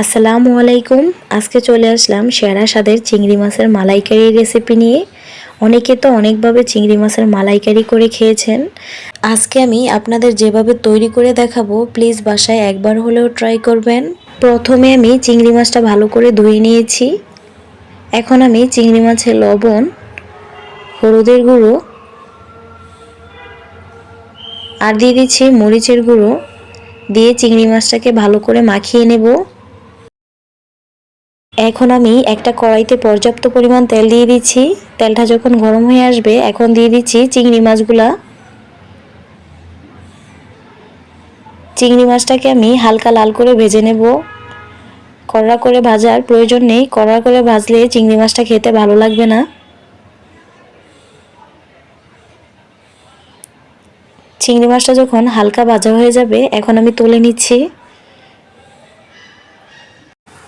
আসসালামু আলাইকুম। আজকে চলে আসলাম সেরা স্বাদের চিংড়ি মাছের মালাইকারি রেসিপি নিয়ে। অনেকে তো অনেকভাবে চিংড়ি মাছের মালাইকারি করে খেয়েছেন। আজকে আমি আপনাদের যেভাবে তৈরি করে দেখাবো, প্লিজ বাসায় একবার হলেও ট্রাই করবেন। প্রথমে আমি চিংড়ি মাছটা ভালো করে ধুয়ে নিয়েছি। এখন আমি চিংড়ি মাছের লবণ, হলুদের গুঁড়ো আর দিয়ে দিচ্ছি মরিচের গুঁড়ো দিয়ে চিংড়ি মাছটাকে ভালো করে মাখিয়ে নেব। এখন আমি একটা কড়াইতে পর্যাপ্ত পরিমাণ তেল দিয়ে দিচ্ছি। তেলটা যখন গরম হয়ে আসবে, এখন দিয়ে দিচ্ছি চিংড়ি মাছগুলা। চিংড়ি মাছটাকে আমি হালকা লাল করে ভেজে নেব। কড়া করে ভাজার প্রয়োজন নেই, কড়া করে ভাজলে চিংড়ি মাছটা খেতে ভালো লাগবে না। চিংড়ি মাছটা যখন হালকা ভাজা হয়ে যাবে, এখন আমি তুলে নিচ্ছি।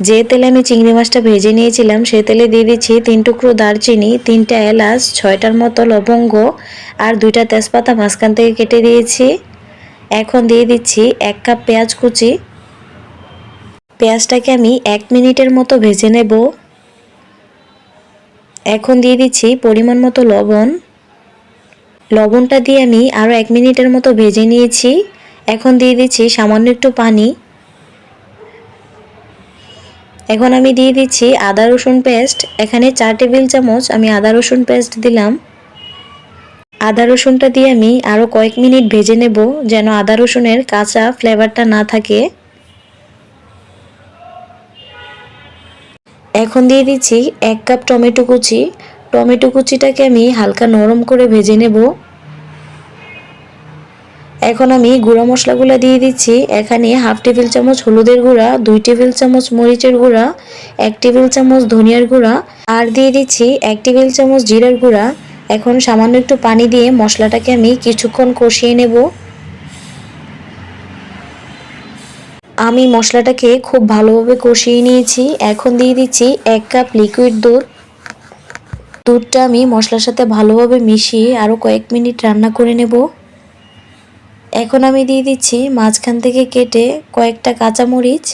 যে তেলে আমি চিংড়ি মাছটা ভেজে নিয়েছিলাম, সে তেলে দিয়ে দিচ্ছি 3 টুকরো দারচিনি, 3টা এলাচ, 6টার মতো লবঙ্গ আর 2টা তেজপাতা মাঝখান থেকে কেটে দিয়েছি। এখন দিয়ে দিচ্ছি 1 কাপ পেঁয়াজ কুচি। পেঁয়াজটাকে আমি 1 মিনিটের মতো ভেজে নেব। এখন দিয়ে দিচ্ছি পরিমাণ মতো লবণ। লবণটা দিয়ে আমি আরও 1 মিনিটের মতো ভেজে নিয়েছি। এখন দিয়ে দিচ্ছি সামান্য একটু পানি। এখন আমি দিয়ে দিচ্ছি আদা রসুন পেস্ট। এখানে 4 টেবিল চামচ আমি আদা রসুন পেস্ট দিলাম। আদা রসুনটা দিয়ে আমি আরও কয়েক মিনিট ভেজে নেব, যেন আদা রসুনের কাঁচা ফ্লেভারটা না থাকে। এখন দিয়ে দিচ্ছি 1 কাপ টমেটো কুচি। টমেটো কুচিটাকে আমি হালকা নরম করে ভেজে নেব। এখন আমি গুঁড়া মশলাগুলো দিয়ে দিচ্ছি। এখানে 1/2 টেবিল চামচ হলুদের গুঁড়া, 2 টেবিল চামচ মরিচের গুঁড়া, 1 টেবিল চামচ ধনিয়ার গুঁড়া আর দিয়ে দিচ্ছি 1 টেবিল চামচ জিরার গুঁড়া। এখন সামান্য একটু পানি দিয়ে মশলাটাকে আমি কিছুক্ষণ কষিয়ে নেব। আমি মশলাটাকে খুব ভালোভাবে কষিয়ে নিয়েছি। এখন দিয়ে দিচ্ছি 1 কাপ লিকুইড দুধ। দুধটা আমি মশলার সাথে ভালোভাবে মিশিয়ে আরও কয়েক মিনিট রান্না করে নেব। এখন আমি দিয়ে দিচ্ছি মাঝখান থেকে কেটে কয়েকটা কাঁচামরিচ।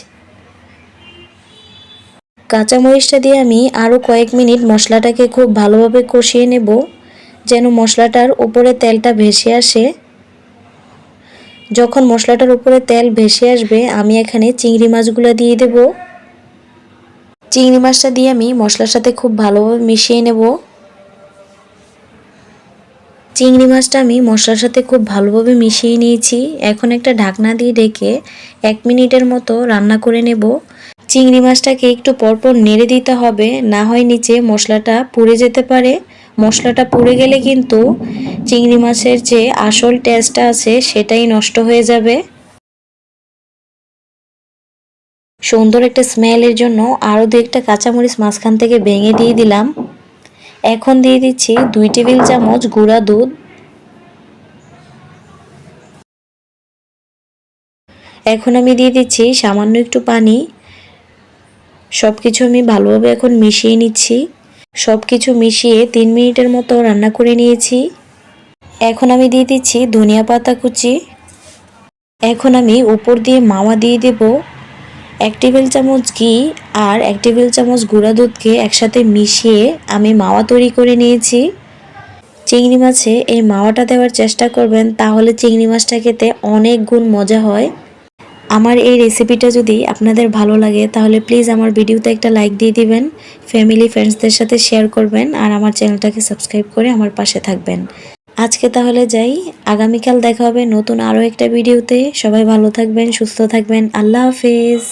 কাঁচামরিচটা দিয়ে আমি আরও কয়েক মিনিট মশলাটাকে খুব ভালোভাবে কষিয়ে নেব, যেন মশলাটার উপরে তেলটা ভেসে আসে। যখন মশলাটার উপরে তেল ভেসে আসবে, আমি এখানে চিংড়ি মাছগুলো দিয়ে দেব। চিংড়ি মাছটা দিয়ে আমি মশলার সাথে খুব ভালোভাবে মিশিয়ে নেব। চিংড়ি মাছটা আমি মশলার সাথে খুব ভালোভাবে মিশিয়ে নিয়েছি। এখন একটা ঢাকনা দিয়ে ঢেকে 1 মিনিটের মতো রান্না করে নেব। চিংড়ি মাছটাকে একটু পরপর নেড়ে দিতে হবে, না হয় নিচে মশলাটা পুড়ে যেতে পারে। মশলাটা পুড়ে গেলে কিন্তু চিংড়ি মাছের যে আসল টেস্টটা আছে সেটাই নষ্ট হয়ে যাবে। সুন্দর একটা স্মেলের জন্য আরও 2-1টা কাঁচামরিচ মাঝখান থেকে ভেঙে দিয়ে দিলাম। এখন দিয়ে দিচ্ছি 2 টেবিল চামচ গুঁড়া দুধ। এখন আমি দিয়ে দিচ্ছি সামান্য একটু পানি। সব কিছু আমি ভালোভাবে এখন মিশিয়ে নিচ্ছি। সব কিছু মিশিয়ে 3 মিনিটের মতো রান্না করে নিয়েছি। এখন আমি দিয়ে দিচ্ছি ধনিয়া পাতা কুচি। এখন আমি উপর দিয়ে মাওয়া দিয়ে দেব। 1 টেবিল চামচ ঘি আর 1 টেবিল চামচ গুঁড়া দুধকে একসাথে মিশিয়ে আমি মাওয়া তৈরি করে নিয়েছি। চিংড়ি মাছে এই মাওয়াটা দেওয়ার চেষ্টা করবেন, তাহলে চিংড়ি মাছটা খেতে অনেক গুণ মজা হয়। আমার এই রেসিপিটা যদি আপনাদের ভালো লাগে, তাহলে প্লিজ আমার ভিডিওতে একটা লাইক দিয়ে দিবেন, ফ্যামিলি ফ্রেন্ডসদের সাথে শেয়ার করবেন আর আমার চ্যানেলটাকে সাবস্ক্রাইব করে আমার পাশে থাকবেন। আজকে তাহলে যাই, আগামীকাল দেখা হবে নতুন আরও একটা ভিডিওতে। সবাই ভালো থাকবেন, সুস্থ থাকবেন। আল্লাহ হাফেজ।